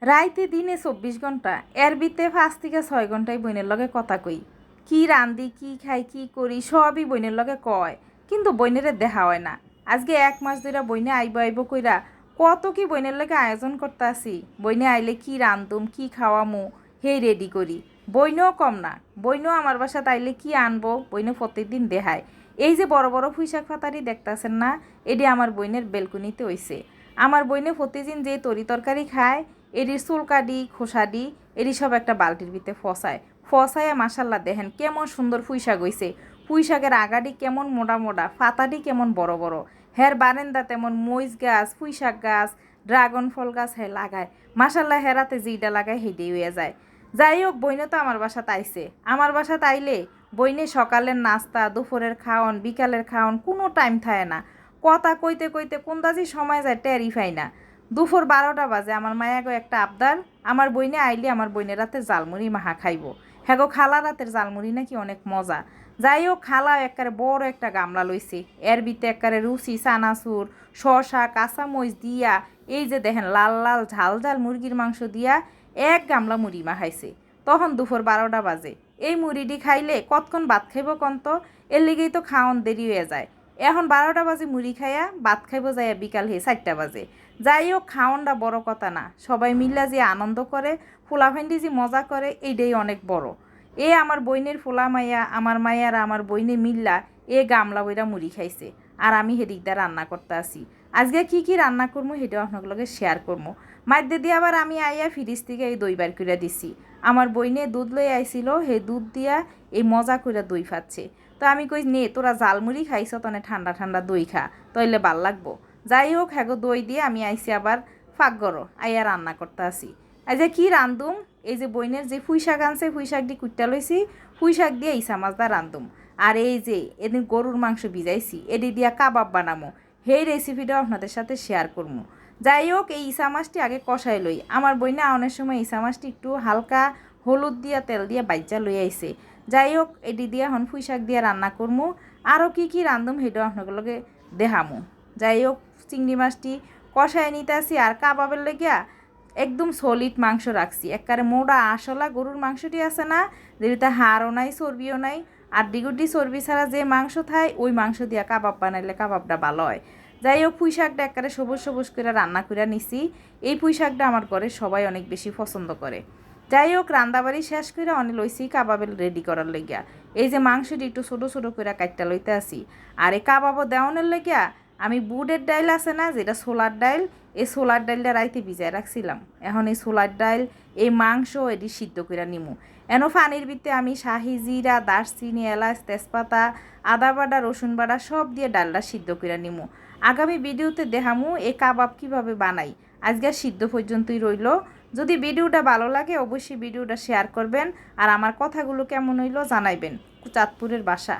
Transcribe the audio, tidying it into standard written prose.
রাইতে দিনে 24 ঘন্টা এর ভিতরে 5 থেকে 6 ঘন্টায় বইনের লগে কথা কই। কি রান্ধি, কি খাই, কি করি সবই বইনের লগে কয়, কিন্তু বইনেরে দেখা হয় না। আজকে 1 মাস ধরে বইনে আইব আইব কইরা কত কি বইনের লগে আয়োজন করতে আসি। বইনে আইলে কি রান্ধুম, কি খাওয়ামু হেই রেডি করি। বইনেও কম না, বইনেও আমার বাসাত আইলে কি আনবো বইনে প্রত্যেকদিন দেখায়। এই যে বড় বড় পুঁইশাক পাতারি দেখতাছেন না, এটি আমার বইনের বেলকুনিতে হইছে। আমার বইনে প্রতিদিন যে তরি তরকারি খায় এটির চুলকাডি খোসাডি এটি সব একটা বালতির ভিতরে ফসায় মাসাল্লাহ দেখেন কেমন সুন্দর পুঁইশাক হইছে। পুঁইশাকের আগাডি কেমন মোটা মোটা, ফাতাডি কেমন বড় বড়। হের বারেন্দা তেমন মরিচ গাছ, পুঁইশাক গাছ, ড্রাগন ফল গাছ হে লাগায়। মাসাল্লাহ হেরাতে যেইটা লাগায় সেইটাই হয়ে যায়। যাই হোক, বইনে তো আমার বাসাত আইছে। আমার বাসাত আইলে বইনে সকালের নাস্তা, দুপুরের খাওন, বিকালের খাওন কোনো টাইম থাকে না। কথা কইতে কইতে কোন দাজি সময় যায় টেরই পাই না। দুপুর 12টা বাজে আমার মায়াগো একটা আবদার, আমার বইনে আইলে আমার বইনের রাতে জালমুড়ি মাহা খাইব। হ্যাগো খালা রাতের জালমুড়ি নাকি অনেক মজা। যাই হোক, খালা একবারে বড় একটা গামলা লইছে, এর ভিতরে একবারে রুচি চানাচুর শসা কাঁচামরিচ দিয়া এই যে দেখেন লাল লাল ঝাল ঝাল মুরগির মাংস দিয়া এক গামলা মুড়ি মাখাইছে। তখন দুপুর 12টা বাজে। এই মুড়িটি খাইলে কতক্ষণ ভাত খাইব কন্ত, এর লেগেই তো খাওয়ান দেরি হয়ে যায়। এখন 12টা বাজে মুড়ি খাইয়া ভাত খাইব যাইয়া বিকাল হয়ে 4টা বাজে। যাই হোক, খাওয়ানটা বড় কথা না, সবাই মিল্লা যে আনন্দ করে ফুলাফান্ডি যে মজা করে এইটাই অনেক বড়। এ আমার বইনের ফুলা মাইয়া আমার মাইয়ারা আমার বইনে মিল্লা এ গামলা বইরা মুড়ি খাইছে, আর আমি হেদিকদা রান্না করতে আসি। আজকে কি কি রান্না করবো সেটা আপনার লগে শেয়ার করবো। মাধ্যে দিয়ে আবার আমি আইয়া ফ্রিজ থেকে এই দই বার করে দিছি। আমার বইনে দুধ লই আইছিল, সেই দুধ দিয়া এই মজা করে দই ফাচ্ছে। তো আমি কই নে তোরা জালমুড়ি খাইছ তনে ঠান্ডা ঠান্ডা দই খা, তইলে ভাল লাগবো। যাই হোক, হ্যাগো দই দিয়ে আমি আইসি আবার ফাঁকগরো আইয়া রান্না করতে আসি। যে কি রান্ধুম, এই যে বইনের যে পুঁইশাক আনছে পুঁইশাক দিয়ে কুটটা লইছি, পুঁইশাক দিয়ে ইসা মাছ দা রান্ধুম। আর এই যে এদিন গরুর মাংস ভিজাইছি এটি দিয়া কাবাব বানামো, সেই রেসিপিটাও আপনাদের সাথে শেয়ার করবো। যাই হোক, এই ইসা মাছটি আগে কষাই লই। আমার বইনে আনার সময় ইসা মাছটি একটু হালকা হলুদ দিয়া তেল দিয়া বাইজা লই আইছে। যাই হোক, এটি দিয়া এখন পুঁইশাক দিয়ে রান্না করমু। আরও কি কি রান্ধুম সেটাও আপনাগুলোকে দেখামু। যাই হোক, চিংড়ি মাছটি কষায় নিতে আসি। আর কাবাবের লেগিয়া একদম সলিড মাংস রাখছি, একবারে মোটা আসলা গরুর মাংসটি আছে না, যেটা হাড়ও নাই চর্বিও নাই, আর ডিগুডি চর্বি ছাড়া যে মাংস থায় ওই মাংস দিয়া কাবাব বানাইলে কাবাবটা ভালো হয়। যাই হোক, পুঁইশাকটা একবারে সবুজ সবুজ করে রান্না করে নিছি। এই পুঁইশাকটা আমার ঘরে সবাই অনেক বেশি পছন্দ করে। যাই হোক, রান্দাবাড়ি শেষ করে অনেক লইছি কাবাবের রেডি করার লেগিয়া। এই যে মাংসটি একটু ছোটো ছোটো করে কাটটা লইতে আসি। আর এই কাবাবও দেওয়ানোর লেগিয়া আমি বুটের ডাইল আছে না, যেটা ছোলার ডাইল, এই ছোলার ডাইলটা রাইতে ভিজায় রাখছিলাম। এখন এই ছোলার ডাইল এই মাংস এটি সিদ্ধ করে নিমু। এন পানির ভিতরে আমি শাহি জিরা, দারচিনি, এলাচ, তেজপাতা, আদা বাটা, রসুন বাটা সব দিয়ে ডালটা সিদ্ধ করে নিমু। আগামী ভিডিওতে দেখামু এই কাবাব কীভাবে বানাই। আজকে সিদ্ধ পর্যন্তই রইল। যদি ভিডিওটা ভালো লাগে অবশ্যই ভিডিওটা শেয়ার করবেন, আর আমার কথাগুলো কেমন হইলো জানাইবেন। চাঁদপুরের বাসা।